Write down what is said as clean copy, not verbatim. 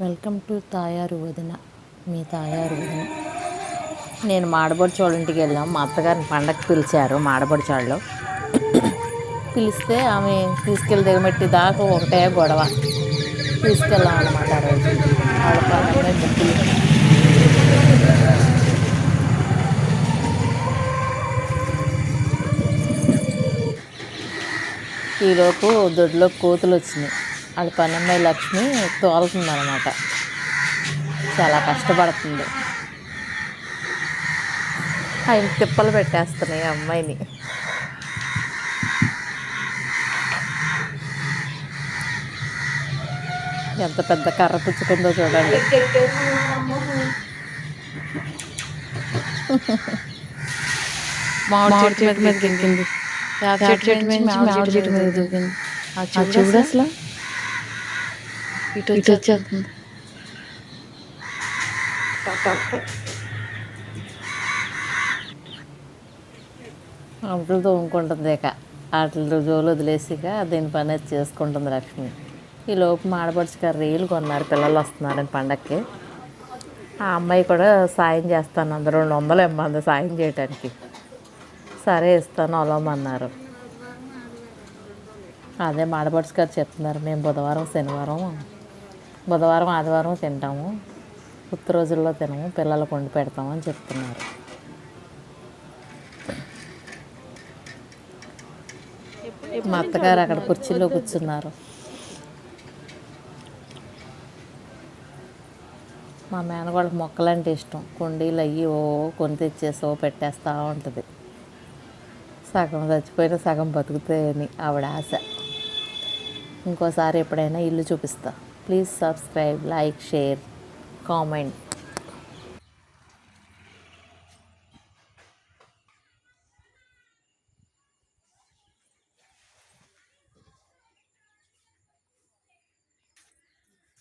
Welcome to తాయారు వదిన. మీ తాయారు వదిన. నేను మాడబడిచోళ్ళ ఇంటికి వెళ్ళాం. మా అత్తగారిని పండగకి పిలిచారు. మాడబడిచోళ్ళు పిలిస్తే ఆమె తీసుకెళ్ళి దిగమెట్టి దాకా ఒకటే గొడవ. తీసుకెళ్ళాం అన్నమాట ఆ రోజు. వాళ్ళ పన్నమ్మాయి ముగ్గులు. ఈలోపు దొడ్లో కోతులు వచ్చినాయి. వాళ్ళ పన్నమ్మాయి లక్ష్మి తోలుతుందన్నమాట. చాలా కష్టపడుతుంది. ఆయన తిప్పలు పెట్టేస్తున్నాయి ఆ అమ్మాయిని. ఎంత పెద్ద కర్ర పుచ్చుకుందో చూడండి. మామిడి చెట్టు మీద ఎక్కింది. వేప చెట్టు మీద మామిడి చెట్టు మీద దూకింది. ఆ చూడు అసలు ఇటు వచ్చేస్తుంది. అంట్లు తోముకుంటుంది. ఇక వాటి జోలు వదిలేసిక దీని పని అది చేసుకుంటుంది లక్ష్మి. ఈ లోపు మాడపడుచుగారు రీలు కొన్నారు. పిల్లలు వస్తున్నారని పండక్కి. ఆ అమ్మాయి కూడా సాయం చేస్తాను అంది. 200 ఇమ్మంది సాయం చేయటానికి. సరే ఇస్తాను అలవమన్నారు. అదే మాడపడుచుగారు చెప్తున్నారు, మేము బుధవారం ఆదివారం తింటాము, ఉత్త రోజుల్లో తినము, పిల్లలకు వండి పెడతాము అని చెప్తున్నారు. మా అత్తగారు అక్కడ కుర్చీలో కూర్చున్నారు. మా మేనగోళ్ళకి మొక్కలంటే ఇష్టం. కుండీలు అయ్యి కొని తెచ్చేసో పెట్టేస్తూ ఉంటుంది. సగం చచ్చిపోయిన సగం బతుకుతాయని ఆవిడ ఆశ. ఇంకోసారి ఎప్పుడైనా ఇల్లు చూపిస్తా. Please subscribe, like, share, comment.